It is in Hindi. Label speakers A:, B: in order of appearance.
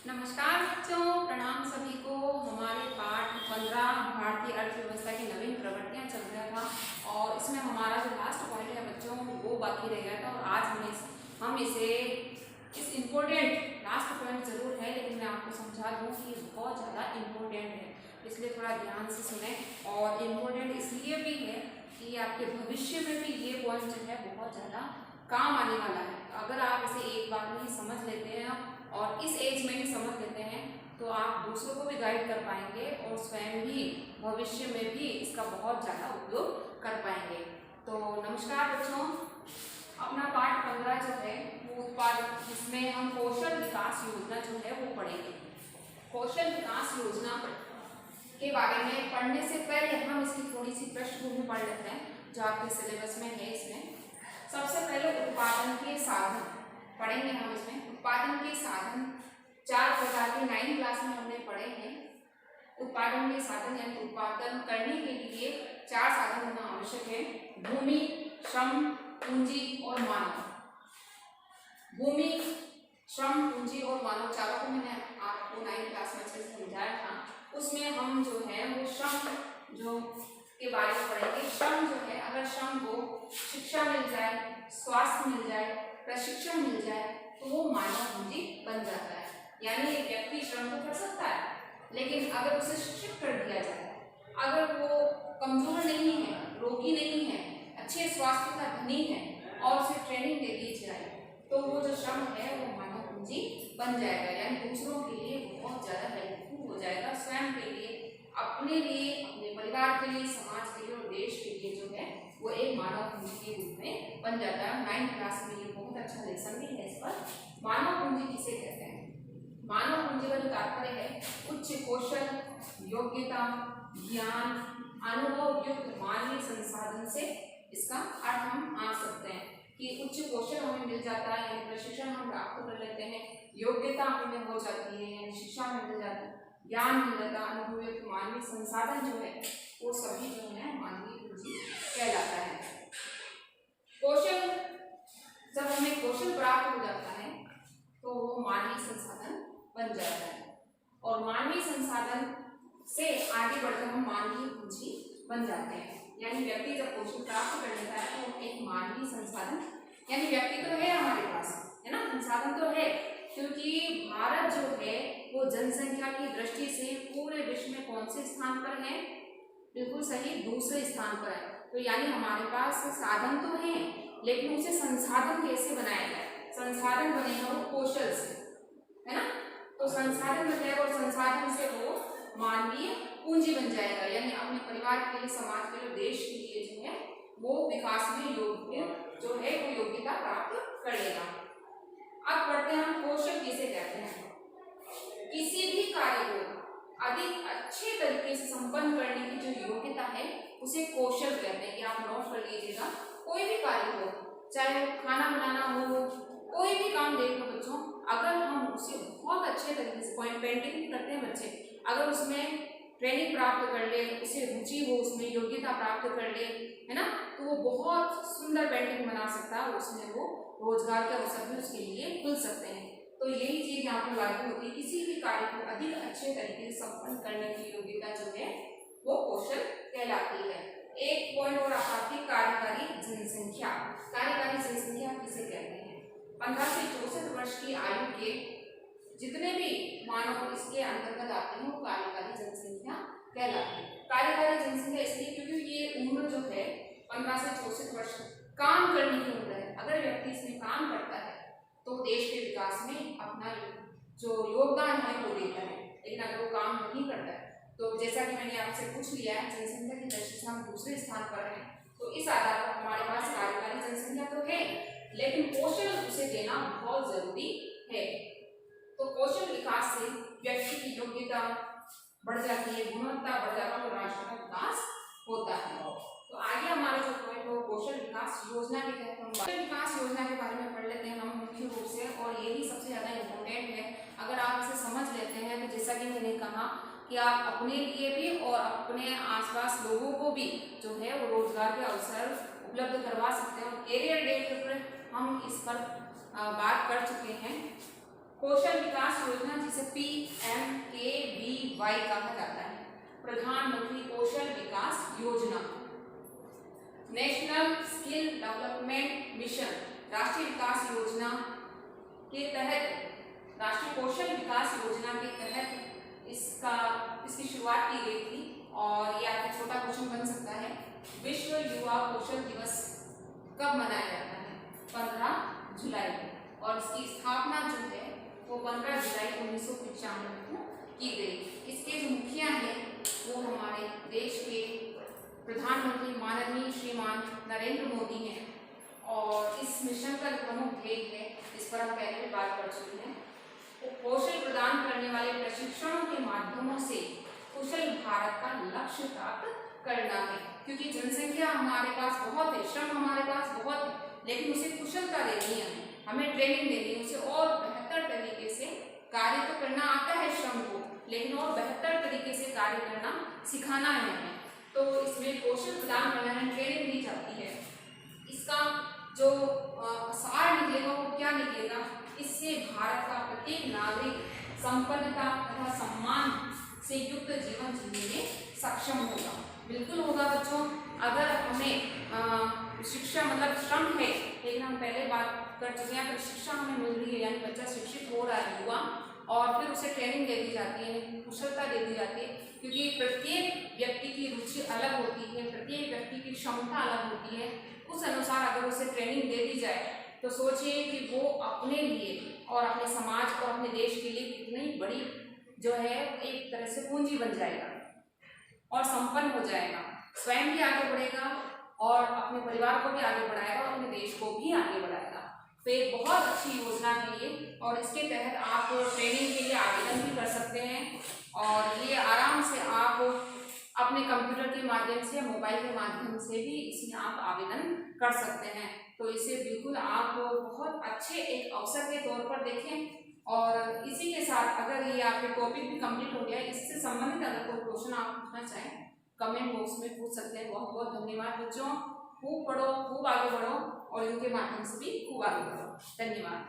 A: नमस्कार बच्चों, प्रणाम सभी को। हमारे पाठ 15 भारतीय अर्थव्यवस्था की नवीन प्रवृत्तियां चल रहा था और इसमें हमारा जो लास्ट पॉइंट है बच्चों वो बाकी रह गया था और आज हम इसे इस इम्पोर्टेंट लास्ट पॉइंट जरूर है, लेकिन मैं आपको समझा दूं कि ये बहुत ज़्यादा इम्पोर्टेंट है, इसलिए थोड़ा ध्यान से सुने। और इम्पोर्टेंट इसलिए भी है कि आपके भविष्य में भी ये पॉइंट जो है बहुत ज़्यादा काम आने वाला है। अगर आप इसे एक बार में ही समझ लेते हैं और इस एज में ही समझ लेते हैं तो आप दूसरों को भी गाइड कर पाएंगे और स्वयं भी भविष्य में भी इसका बहुत ज़्यादा उपयोग कर पाएंगे। तो नमस्कार बच्चों, अपना पाठ 15 जो है वो उत्पाद, जिसमें हम कौशल विकास योजना जो है वो पढ़ेंगे। कौशल विकास योजना के बारे में पढ़ने से पहले हम इसकी थोड़ी सी पृष्ठभूमि पढ़ लेते हैं जो आपके सिलेबस में है। इसमें सबसे पहले उत्पादन के साधन पढ़ेंगे हम। इसमें उत्पादन के साधन 4 प्रकार के 9th क्लास में हमने पढ़े हैं। उत्पादन के साधन यानी उत्पादन करने के लिए 4 साधन होना आवश्यक है: भूमि, श्रम, पूंजी और मानव। भूमि, श्रम, पूंजी और मानव, चारों को मैंने आपको 9th क्लास में अच्छे से समझाया था। उसमें हम जो है वो श्रम जो के बारे में पढ़ेंगे। श्रम जो है, अगर श्रम को शिक्षा मिल जाए, स्वास्थ्य मिल जाए, प्रशिक्षण मिल जाए तो वो मानव पूंजी बन जाता है। यानी एक व्यक्ति श्रम तो कर सकता है, लेकिन अगर उसे शिक्षित कर दिया जाए, अगर वो कमजोर नहीं है, रोगी नहीं है, अच्छे स्वास्थ्य का धनी है और उसे ट्रेनिंग दे दी जाए तो वो जो श्रम है वो मानव पूंजी बन जाएगा। यानी दूसरों के लिए बहुत ज़्यादा हेल्पफुल हो जाएगा, स्वयं के लिए, अपने लिए, अपने परिवार के लिए, समाज के लिए और देश के लिए जो है वो एक मानव पूंजी के रूप में बन जाता है। 9th क्लास में ये बहुत अच्छा लेसन भी है इस पर। मानव पूंजी किसे कहते हैं? मानव पूंजी का जो तात्पर्य है उच्च कौशल, योग्यता, ज्ञान, अनुभव युक्त मानवीय संसाधन से इसका अर्थ हम मान सकते हैं कि उच्च कौशल हमें मिल जाता है यानी प्रशिक्षण हम प्राप्त कर लेते हैं, योग्यता हमें हो जाती है यानी शिक्षा मिल जाती है, ज्ञान मिल जाता है, अनुभव युक्त मानवीय संसाधन जो है वो सभी जो है मानवीय पूंजी कहलाता है। कौशल, जब हमें कौशल प्राप्त हो जाता है तो वो मानवीय संसाधन बन जाता है और मानवीय संसाधन से आगे बढ़कर हम मानवीय पूंजी बन जाते हैं। यानी व्यक्ति जब कौशल प्राप्त कर लेता है तो एक मानवीय संसाधन, यानी व्यक्ति तो है हमारे पास, है ना, संसाधन तो है, क्योंकि भारत जो है वो जनसंख्या की दृष्टि से पूरे विश्व में कौन से स्थान पर है? बिल्कुल सही, दूसरे स्थान पर है। तो यानी हमारे पास साधन तो है, लेकिन उसे संसाधन कैसे बनाया जाए? संसाधन बनेगा वो कौशल से, है ना। तो संसाधन बनेगा और संसाधन से वो मानवीय पूंजी बन जाएगा, यानी अपने परिवार के लिए, समाज के लिए, देश के लिए जो है वो विकास में योग्य जो है वो योग्यता प्राप्त कर लेगा। अब पढ़ते हैं हम कौशल किसे कहते हैं। किसी भी कार्य को अधिक अच्छे तरीके से संपन्न करने की जो योग्यता है उसे कौशल कहते हैं। ये आप नोट कर लीजिएगा। कोई भी कार्य हो, चाहे खाना बनाना हो, कोई भी काम देख लो बच्चों, अगर हम उसे बहुत अच्छे तरीके से, पेंटिंग करते हैं बच्चे, अगर उसमें ट्रेनिंग प्राप्त कर ले, उसे रुचि हो, उसमें योग्यता प्राप्त कर ले, है ना, तो वो बहुत सुंदर पेंटिंग बना सकता है। उसमें वो रोजगार के अवसर भी उसके लिए खुल सकते हैं। तो यही चीज यहाँ पर लागू होती है। किसी भी कार्य को अधिक अच्छे तरीके से संपन्न करने की योग्यता जो है वो कौशल कहलाती है। एक पॉइंट और आपकी कार्यकारी जनसंख्या। कार्यकारी जनसंख्या किसे कहते हैं? 15 से 64 वर्ष की आयु के जितने भी मानव इसके अंतर्गत आते हैं वो कार्यकारी जनसंख्या कहलाती है। कार्यकारी जनसंख्या इसलिए क्योंकि ये उम्र जो है 15 से 64 वर्ष काम करने की उम्र है। अगर व्यक्ति इसमें काम करता है तो देश के विकास में अपना जो योगदान है वो देता है, लेकिन अगर वो काम नहीं करता है तो जैसा कि मैंने आपसे पूछ लिया है, जनसंख्या की दृष्टि से हम दूसरे स्थान पर हैं, तो इस आधार पर हमारे पास कार्यकारी जनसंख्या तो है, लेकिन कौशल उसे देना बहुत जरूरी है। तो कौशल विकास से व्यक्ति की योग्यता बढ़ जाती है, गुणवत्ता बढ़ जाती है और राष्ट्र का विकास होता है। तो आगे हमारा जो पॉइंट है वो कौशल विकास योजना के तहत हम कौशल विकास योजना के बारे में पढ़ लेते हैं हम मुख्य रूप से, और यही सबसे ज़्यादा इम्पोर्टेंट है। अगर आप इसे समझ लेते हैं तो जैसा कि मैंने कहा कि आप अपने लिए भी और अपने आसपास लोगों को भी जो है वो रोजगार के अवसर उपलब्ध करवा सकते हैं। कैरियर डेट पर हम इस पर बात कर चुके हैं। कौशल विकास योजना जिसे PMKVY कहा जाता है, प्रधानमंत्री कौशल विकास योजना। नेशनल स्किल डेवलपमेंट मिशन, राष्ट्रीय विकास योजना के तहत, राष्ट्रीय कौशल विकास योजना के तहत इसकी शुरुआत की गई थी। और ये आपका छोटा क्वेश्चन बन सकता है, विश्व युवा कौशल दिवस कब मनाया जाता है? 15 जुलाई को। और इसकी स्थापना जो है वो 15 जुलाई 1995 को की गई। इसके जो मुखिया हैं वो हमारे देश के प्रधानमंत्री माननीय श्रीमान नरेंद्र मोदी हैं। और इस मिशन का प्रमुख ध्येय है, इस पर हम पहले भी बात कर चुके हैं, कौशल प्रदान करने वाले प्रशिक्षणों के माध्यमों से कुशल भारत का लक्ष्य प्राप्त करना है। क्योंकि जनसंख्या हमारे पास बहुत है, श्रम हमारे पास बहुत है, लेकिन उसे कुशलता देनी है, हमें ट्रेनिंग देनी है, उसे और बेहतर तरीके से कार्य तो करना आता है श्रम को, लेकिन और बेहतर तरीके से कार्य करना सिखाना है हमें। तो इसमें कौशल प्रदान करना है, ट्रेनिंग दी जाती है। इसका जो सार निकलेगा वो क्या निकलेगा? इससे भारत का प्रत्येक नागरिक संपन्नता तथा सम्मान से युक्त जीवन जीने में सक्षम होगा। बिल्कुल होगा बच्चों। अगर हमें शिक्षा मतलब श्रम है, लेकिन हम पहले बात कर चुके हैं, अगर शिक्षा हमें मिल रही है, यानी बच्चा शिक्षित हो रहा है युवा, और फिर उसे ट्रेनिंग दे दी जाती है, कुशलता दे दी जाती है, क्योंकि प्रत्येक व्यक्ति की रुचि अलग होती है, प्रत्येक व्यक्ति की क्षमता अलग होती है। उस अनुसार अगर उसे ट्रेनिंग दे दी जाए तो सोचिए कि वो अपने लिए और अपने समाज और अपने देश के लिए कितनी बड़ी जो है एक तरह से पूंजी बन जाएगा और संपन्न हो जाएगा, स्वयं भी आगे बढ़ेगा और अपने परिवार को भी आगे बढ़ाएगा और अपने देश को भी आगे बढ़ाएगा। तो एक बहुत अच्छी योजना है ये, और इसके तहत आप ट्रेनिंग के लिए आवेदन भी कर सकते हैं। और ये आराम से आप अपने कंप्यूटर के माध्यम से, मोबाइल के माध्यम से भी इसमें आप आवेदन कर सकते हैं। तो इसे बिल्कुल आप बहुत अच्छे एक अवसर के तौर पर देखें। और इसी के साथ अगर ये आपके टॉपिक भी कंप्लीट हो गया, इससे संबंधित अगर कोई क्वेश्चन आप पूछना चाहें कमेंट बॉक्स में पूछ सकते हैं। बहुत बहुत धन्यवाद बच्चों। खूब पढ़ो, खूब आगे बढ़ो और इनके माध्यम से भी खूब आगे बढ़ो। धन्यवाद।